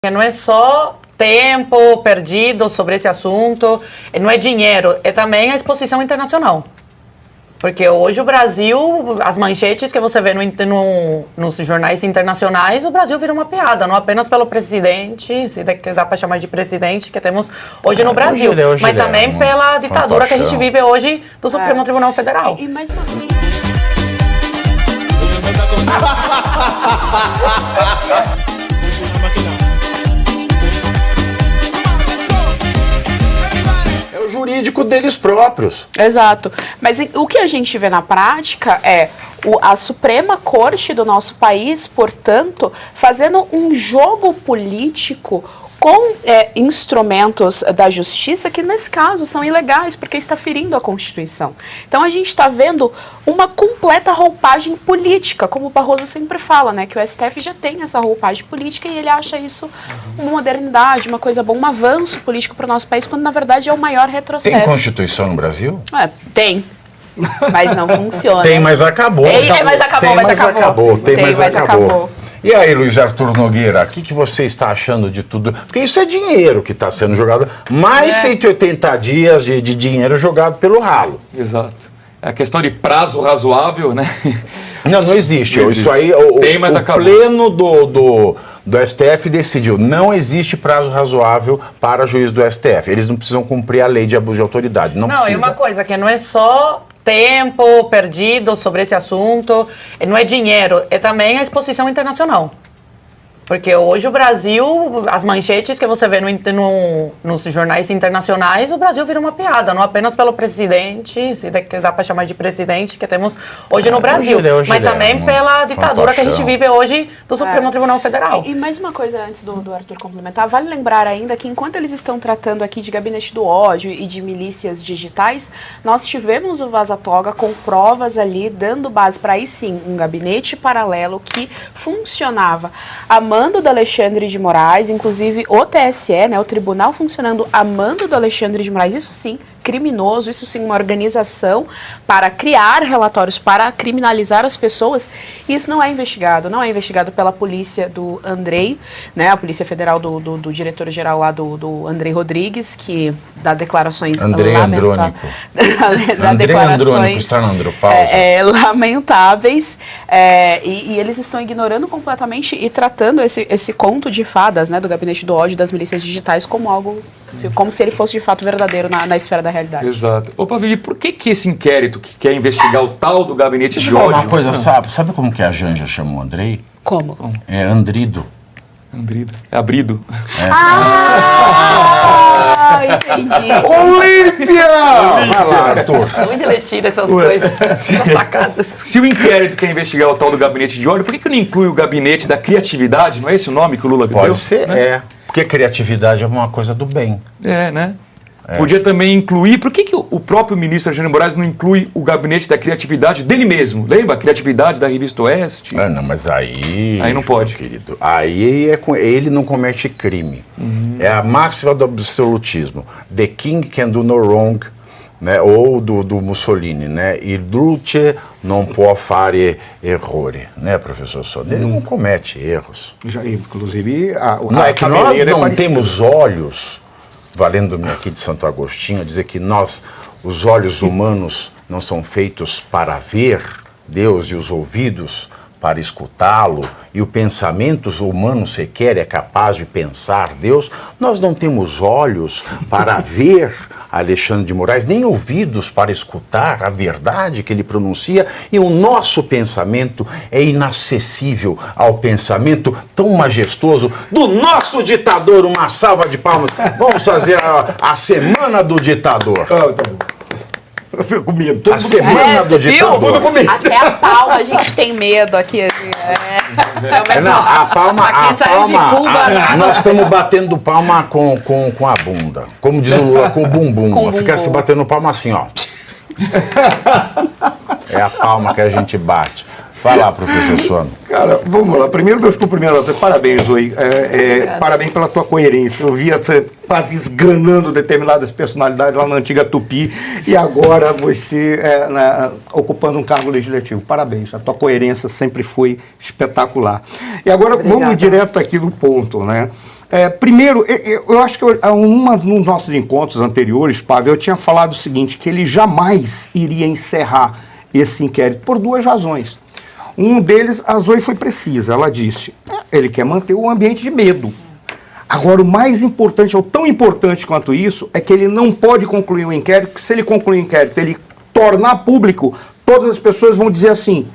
Não é só tempo perdido sobre esse assunto, não é dinheiro, é também a exposição internacional. Porque hoje o Brasil, as manchetes que você vê nos jornais internacionais, o Brasil vira uma piada, não apenas pelo presidente, se dá para chamar de presidente, que temos hoje no Brasil, mas também pela ditadura que a gente vive hoje do Supremo Tribunal Federal. E mais uma vez... Jurídico deles próprios. Exato. Mas o que a gente vê na prática é a Suprema Corte do nosso país, portanto, fazendo um jogo político com instrumentos da justiça que, nesse caso, são ilegais, porque está ferindo a Constituição. Então, a gente está vendo uma completa roupagem política, como o Barroso sempre fala, né, que o STF já tem essa roupagem política e ele acha isso uma modernidade, uma coisa boa, um avanço político para o nosso país, quando, na verdade, é o maior retrocesso. Tem Constituição no Brasil? Tem. Mas não funciona. Tem, mas acabou. Mas acabou. Tem, mas acabou. E aí, Luiz Arthur Nogueira, o que você está achando de tudo? Porque isso é dinheiro que está sendo jogado. Mais 180 dias de dinheiro jogado pelo ralo. Exato. É a questão de prazo razoável, né? Não existe. Isso aí, o pleno do STF decidiu. Não existe prazo razoável para juiz do STF. Eles não precisam cumprir a lei de abuso de autoridade. Não precisa. E uma coisa que não é só tempo perdido sobre esse assunto, não é dinheiro, é também a exposição internacional. Porque hoje o Brasil, as manchetes que você vê nos jornais internacionais, o Brasil vira uma piada, não apenas pelo presidente, se dá para chamar de presidente, que temos hoje no Brasil, mas também pela ditadura que a gente vive hoje do Supremo Tribunal Federal. E mais uma coisa antes do Arthur complementar, vale lembrar ainda que enquanto eles estão tratando aqui de gabinete do ódio e de milícias digitais, nós tivemos o Vaza Toga com provas ali, dando base para aí sim, um gabinete paralelo que funcionava a mando do Alexandre de Moraes, inclusive o TSE, né, o tribunal funcionando a mando do Alexandre de Moraes, isso sim, criminoso, isso sim, uma organização para criar relatórios, para criminalizar as pessoas, e isso não é investigado pela polícia do Andrei, né, a Polícia Federal do diretor-geral lá do Andrei Rodrigues, que dá declarações lamentáveis. Andrei Andrônico está na andropausa. Lamentáveis, e eles estão ignorando completamente e tratando esse conto de fadas, né, do gabinete do ódio das milícias digitais como algo, como se ele fosse de fato verdadeiro na esfera da realidade. Exato. Ô, Pavili, por que esse inquérito que quer investigar o tal do gabinete Deixa de eu falar ódio? uma coisa, sabe como que a Janja chama o Andrei? Como? É Andrido. Andrido. É abrido. Entendi. Olímpia! Vai lá, Arthur. Onde ele tira essas coisas, essas sacadas? Se o inquérito quer investigar o tal do gabinete de ódio, por que não inclui o gabinete da criatividade? Não é esse o nome que o Lula deu? Pode ser, né? Porque criatividade é uma coisa do bem. Né? Podia também incluir... Por que o próprio ministro Alexandre de Moraes não inclui o gabinete da criatividade dele mesmo? Lembra? A criatividade da Revista Oeste? Não, mas aí... Aí não pode. Querido, aí ele não comete crime. É a máxima do absolutismo. The king can do no wrong, né? Ou do Mussolini, né? Il duce non può fare errori, né, professor Soda? Ele não comete erros. Inclusive, Não é que nós não temos olhos... valendo-me aqui de Santo Agostinho, dizer que os olhos humanos não são feitos para ver Deus e os ouvidos para escutá-lo, e o pensamento humano sequer é capaz de pensar Deus. Nós não temos olhos para ver Alexandre de Moraes, nem ouvidos para escutar a verdade que ele pronuncia, e o nosso pensamento é inacessível ao pensamento tão majestoso do nosso ditador. Uma salva de palmas. Vamos fazer a semana do ditador. Eu fico com medo. A semana do ditador. Até a palma a gente tem medo aqui. A palma, nós estamos batendo palma com a bunda. Como diz o Lula, com o bumbum. Fica se batendo palma assim, ó. É a palma que a gente bate. Vai lá, professor Suano. Cara, vamos lá. Primeiro, meus cumprimentos. Parabéns, Zoe. Parabéns pela tua coerência. Eu via você quase esganando determinadas personalidades lá na antiga Tupi e agora você ocupando um cargo legislativo. Parabéns. A tua coerência sempre foi espetacular. E agora, vamos direto aqui no ponto, né? Primeiro, eu acho que nos nossos encontros anteriores, Pavel, eu tinha falado o seguinte, que ele jamais iria encerrar esse inquérito por duas razões. Um deles, a Zoe foi precisa, ela disse, ele quer manter o ambiente de medo. Agora, o mais importante, ou tão importante quanto isso, é que ele não pode concluir o inquérito, porque se ele concluir o inquérito, ele tornar público, todas as pessoas vão dizer assim,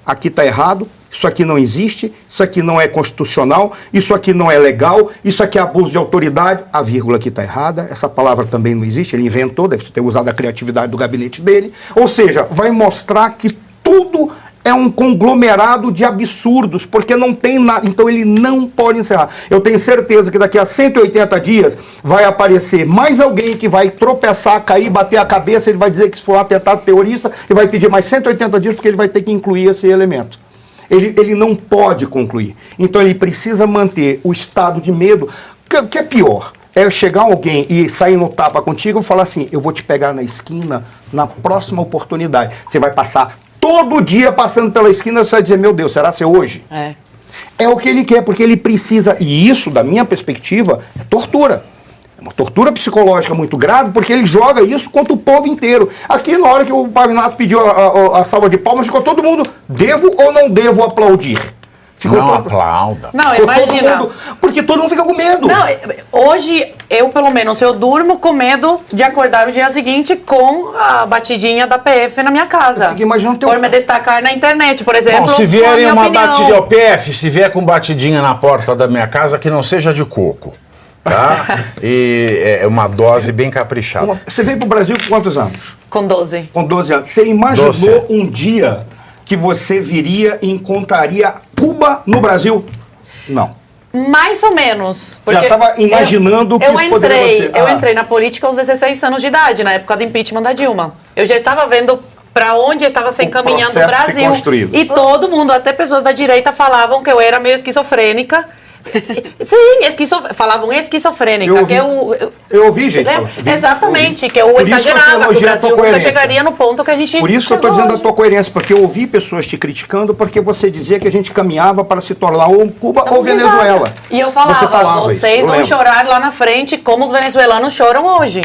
aqui está errado, isso aqui não existe, isso aqui não é constitucional, isso aqui não é legal, isso aqui é abuso de autoridade, a vírgula aqui está errada, essa palavra também não existe, ele inventou, deve ter usado a criatividade do gabinete dele, ou seja, vai mostrar que tudo é um conglomerado de absurdos, porque não tem nada, então ele não pode encerrar. Eu tenho certeza que daqui a 180 dias vai aparecer mais alguém que vai tropeçar, cair, bater a cabeça, ele vai dizer que isso foi um atentado terrorista e vai pedir mais 180 dias porque ele vai ter que incluir esse elemento. Ele não pode concluir. Então ele precisa manter o estado de medo, que é pior. É chegar alguém e sair no tapa contigo e falar assim, eu vou te pegar na esquina na próxima oportunidade. Você vai passar todo dia passando pela esquina, você vai dizer, meu Deus, será ser hoje? É o que ele quer, porque ele precisa, e isso, da minha perspectiva, é tortura. É uma tortura psicológica muito grave, porque ele joga isso contra o povo inteiro. Aqui, na hora que o Pavinato pediu a salva de palmas, ficou todo mundo, devo ou não devo aplaudir? Ficou não aplauda. Não, imagina. Porque todo mundo fica com medo. Não, hoje, eu pelo menos, eu durmo com medo de acordar no dia seguinte com a batidinha da PF na minha casa. Eu fico imaginando por me destacar na internet, por exemplo. Bom, se vierem uma batidinha, PF, se vier com batidinha na porta da minha casa, que não seja de coco, tá? E é uma dose bem caprichada. Você veio pro Brasil com quantos anos? Com 12. Com 12 anos. Você imaginou um dia que você viria e encontraria Cuba no Brasil? Não. Mais ou menos. Já estava imaginando que isso poderia ser. Eu entrei na política aos 16 anos de idade, na época do impeachment da Dilma. Eu já estava vendo para onde estava se encaminhando o Brasil. Construído. E todo mundo, até pessoas da direita, falavam que eu era meio esquizofrênica. Sim, falavam esquizofrênica. Eu ouvi, gente. Exatamente, que eu exagerava, que o Brasil nunca chegaria no ponto que a gente. Por isso que eu estou dizendo da tua coerência, porque eu ouvi pessoas te criticando porque você dizia que a gente caminhava para se tornar ou Cuba ou Venezuela. E eu falava, vocês vão chorar lá na frente como os venezuelanos choram hoje.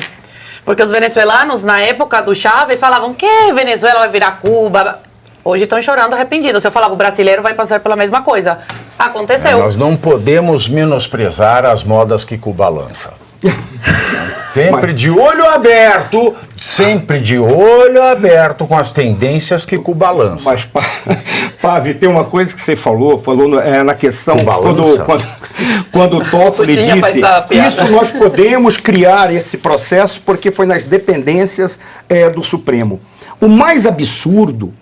Porque os venezuelanos, na época do Chávez, falavam que Venezuela vai virar Cuba. Hoje estão chorando arrependidos. Eu falava, o brasileiro vai passar pela mesma coisa. Aconteceu. Nós não podemos menosprezar as modas que Cuba lança. Sempre de olho aberto, com as tendências que Cuba lança. Mas, Pavi, tem uma coisa que você falou na questão, quando o Toffoli disse, isso nós podemos criar esse processo porque foi nas dependências do Supremo. O mais absurdo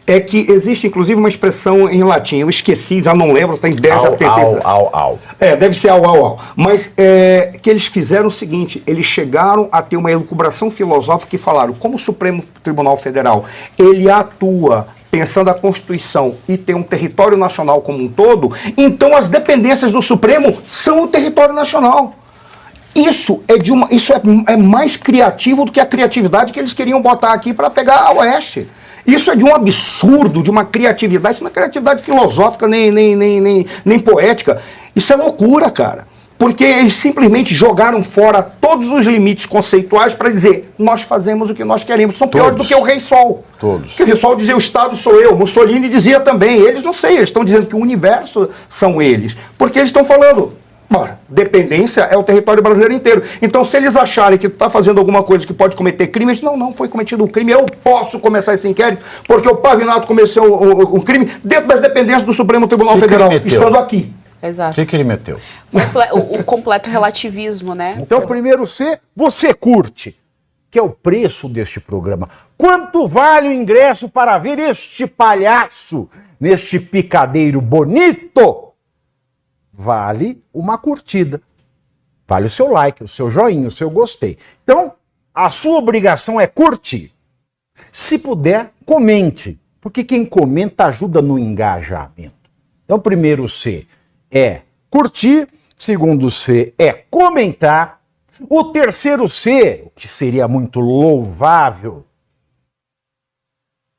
é que existe, inclusive, uma expressão em latim. Eu esqueci, já não lembro, tem 10 já tentei. Deve ser au. Mas que eles fizeram o seguinte, eles chegaram a ter uma elucubração filosófica e falaram, como o Supremo Tribunal Federal, ele atua pensando a Constituição e tem um território nacional como um todo, então as dependências do Supremo são o território nacional. Isso é mais criativo do que a criatividade que eles queriam botar aqui para pegar a Oeste. Isso é de um absurdo, de uma criatividade, isso não é criatividade filosófica nem poética. Isso é loucura, cara. Porque eles simplesmente jogaram fora todos os limites conceituais para dizer, nós fazemos o que nós queremos. São piores do que o Rei Sol. Todos. Porque o Rei Sol dizia, o Estado sou eu. Mussolini dizia também. Eles não sei, eles estão dizendo que o universo são eles. Porque eles estão falando, bora, dependência é o território brasileiro inteiro. Então, se eles acharem que está fazendo alguma coisa que pode cometer crime, eles não foi cometido um crime, eu posso começar esse inquérito, porque o Pavinato cometeu um crime dentro das dependências do Supremo Tribunal Federal, estando aqui. Exato. O que ele meteu? O completo relativismo, né? Então, primeiro você curte, que é o preço deste programa. Quanto vale o ingresso para ver este palhaço neste picadeiro bonito? Vale uma curtida. Vale o seu like, o seu joinha, o seu gostei. Então, a sua obrigação é curtir. Se puder, comente. Porque quem comenta ajuda no engajamento. Então, primeiro C é curtir. Segundo C é comentar. O terceiro C, o que seria muito louvável,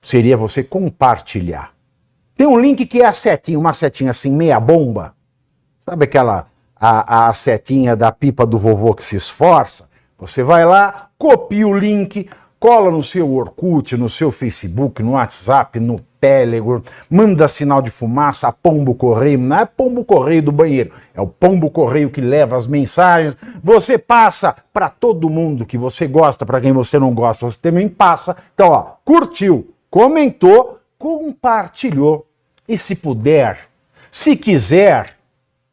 seria você compartilhar. Tem um link que é a setinha, uma setinha assim, meia bomba. Sabe a setinha da pipa do vovô que se esforça, você vai lá, copia o link, cola no seu Orkut, no seu Facebook, no WhatsApp, no Telegram, manda sinal de fumaça, pombo correio, não é pombo correio do banheiro, é o pombo correio que leva as mensagens, você passa para todo mundo que você gosta, para quem você não gosta, você também passa. Então, ó, curtiu, comentou, compartilhou e se puder, se quiser,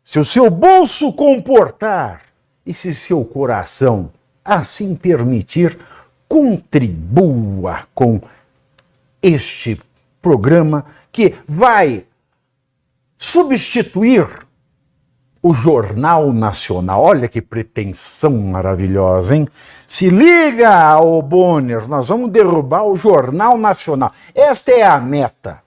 se o seu bolso comportar e se seu coração assim permitir, contribua com este programa que vai substituir o Jornal Nacional. Olha que pretensão maravilhosa, hein? Se liga, ô Bonner, nós vamos derrubar o Jornal Nacional. Esta é a meta.